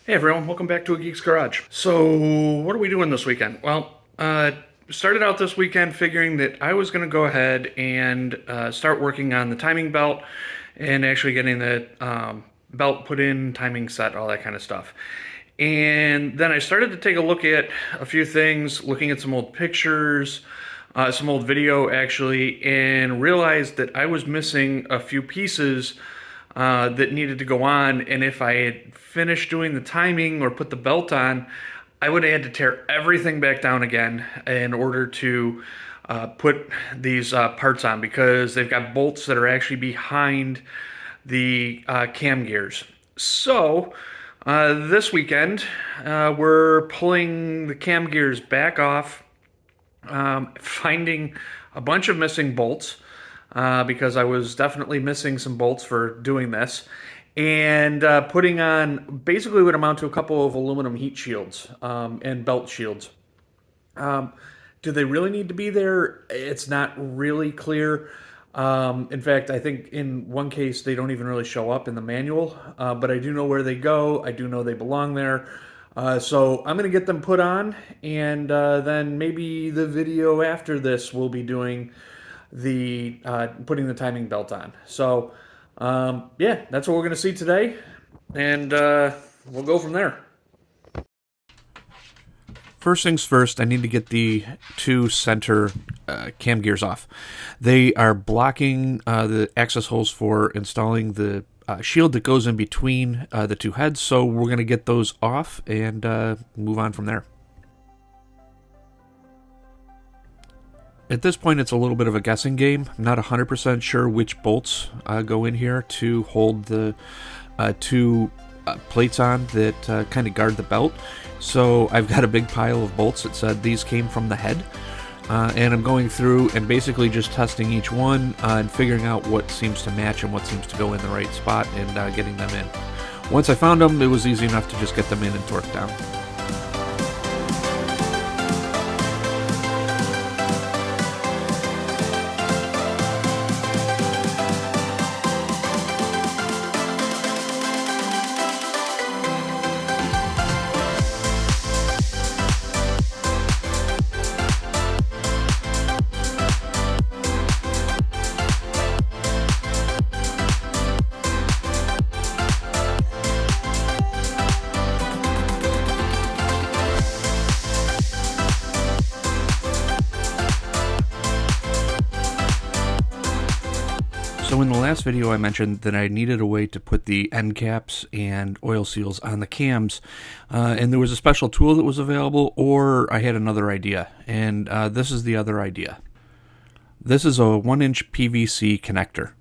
Hey everyone, welcome back to A Geek's Garage. So, what are we doing this weekend? Well, started out this weekend figuring that I was going to go ahead and start working on the timing belt and actually getting the belt put in, timing set, all that kind of stuff. And then I started to take a look at a few things, looking at some old pictures, some old video actually, and realized that I was missing a few pieces that needed to go on. And if I had finished doing the timing or put the belt on, I would have had to tear everything back down again in order to put these parts on, because they've got bolts that are actually behind the cam gears. So this weekend, we're pulling the cam gears back off, finding a bunch of missing bolts, because I was definitely missing some bolts for doing this, and putting on basically what amount to a couple of aluminum heat shields and belt shields. Do they really need to be there? It's not really clear. In fact, I think in one case they don't even really show up in the manual, but I do know where they go. I do know they belong there. So I'm going to get them put on, and then maybe the video after this will be doing the putting the timing belt on. So yeah, that's what we're going to see today, and we'll go from there. First things first, I need to get the two center cam gears off. They are blocking the access holes for installing the shield that goes in between the two heads, so we're going to get those off and move on from there. At this point, it's a little bit of a guessing game. I'm not 100% sure which bolts go in here to hold the two plates on that kind of guard the belt. So I've got a big pile of bolts that said these came from the head. And I'm going through and basically just testing each one and figuring out what seems to match and what seems to go in the right spot and getting them in. Once I found them, it was easy enough to just get them in and torque down. So in the last video I mentioned that I needed a way to put the end caps and oil seals on the cams, and there was a special tool that was available, or I had another idea, and this is the other idea. This is a 1-inch PVC connector.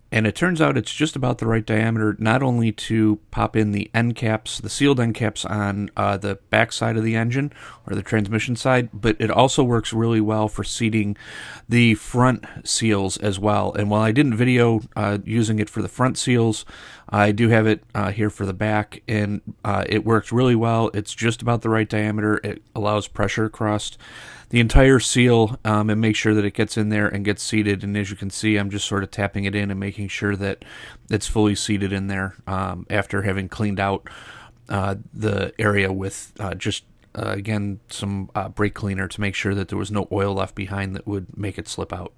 And it turns out it's just about the right diameter, not only to pop in the end caps, the sealed end caps on the back side of the engine or the transmission side, but it also works really well for seating the front seals as well. And while I didn't video using it for the front seals, I do have it here for the back, and it works really well. It's just about the right diameter. It allows pressure across the entire seal and make sure that it gets in there and gets seated. And as you can see, I'm just sort of tapping it in and making sure that it's fully seated in there after having cleaned out the area with just again some brake cleaner to make sure that there was no oil left behind that would make it slip out.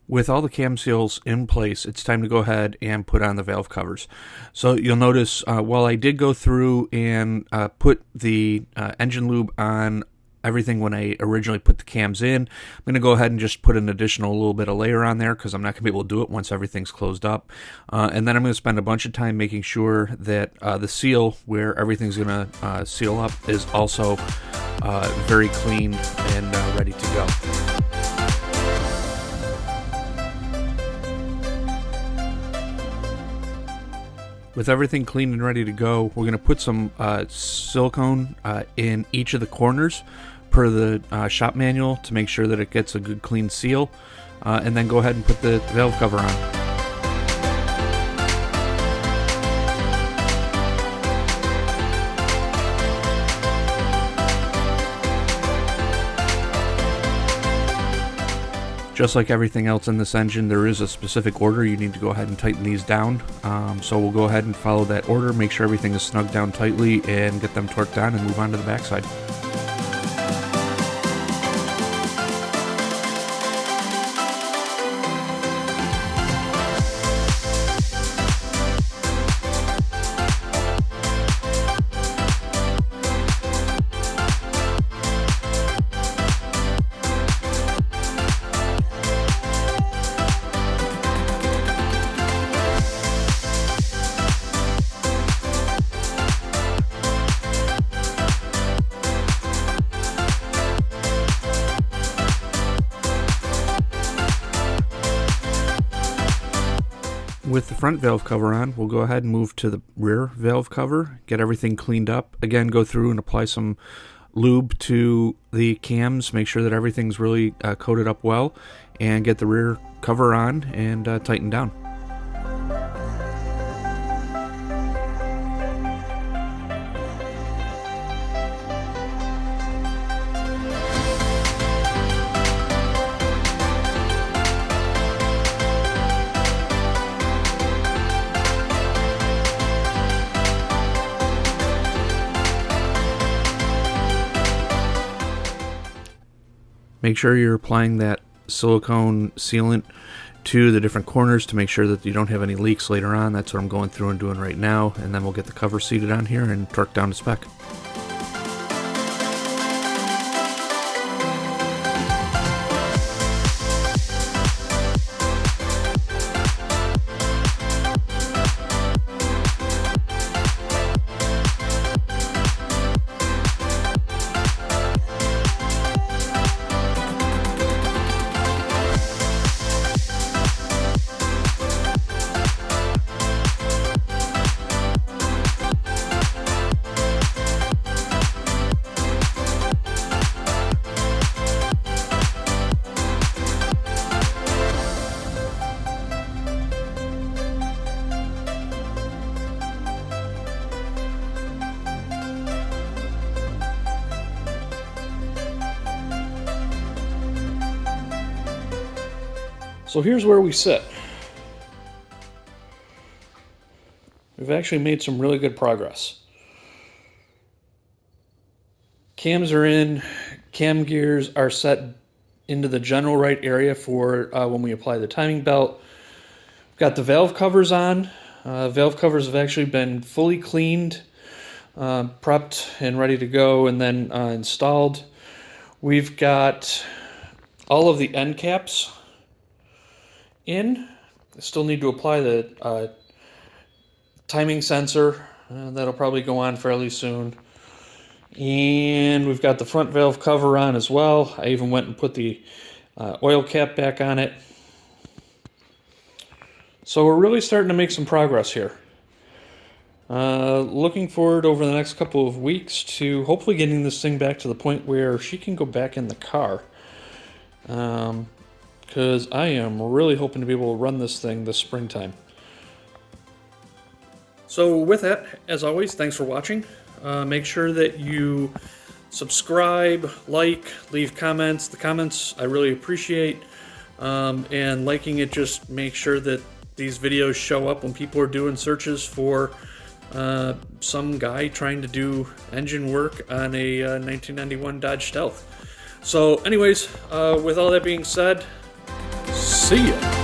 With all the cam seals in place, it's time to go ahead and put on the valve covers. So you'll notice while I did go through and put the engine lube on everything when I originally put the cams in, I'm going to go ahead and just put an additional little bit of layer on there because I'm not going to be able to do it once everything's closed up. And then I'm going to spend a bunch of time making sure that the seal where everything's going to seal up is also very clean and ready to go. With everything clean and ready to go, we're going to put some silicone in each of the corners per the shop manual to make sure that it gets a good clean seal, and then go ahead and put the valve cover on. Just like everything else in this engine, there is a specific order. You need to go ahead and tighten these down. So we'll go ahead and follow that order, make sure everything is snugged down tightly, and get them torqued on and move on to the backside. With the front valve cover on, we'll go ahead and move to the rear valve cover, get everything cleaned up. Again, go through and apply some lube to the cams, make sure that everything's really coated up well, and get the rear cover on and tighten down. Make sure you're applying that silicone sealant to the different corners to make sure that you don't have any leaks later on. That's what I'm going through and doing right now, and then we'll get the cover seated on here and torque down to spec. So here's where we sit. We've actually made some really good progress. Cams are in, cam gears are set into the general right area for when we apply the timing belt. We've got the valve covers on. Valve covers have actually been fully cleaned, prepped and ready to go, and then installed. We've got all of the end caps in. I still need to apply the timing sensor. That'll probably go on fairly soon. And we've got the front valve cover on as well. I even went and put the oil cap back on it. So we're really starting to make some progress here. Looking forward over the next couple of weeks to hopefully getting this thing back to the point where she can go back in the car. Because I am really hoping to be able to run this thing this springtime. So with that, as always, thanks for watching. Make sure that you subscribe, like, leave comments. The comments I really appreciate. And liking it just makes sure that these videos show up when people are doing searches for some guy trying to do engine work on a 1991 Dodge Stealth. So anyways, with all that being said, see ya.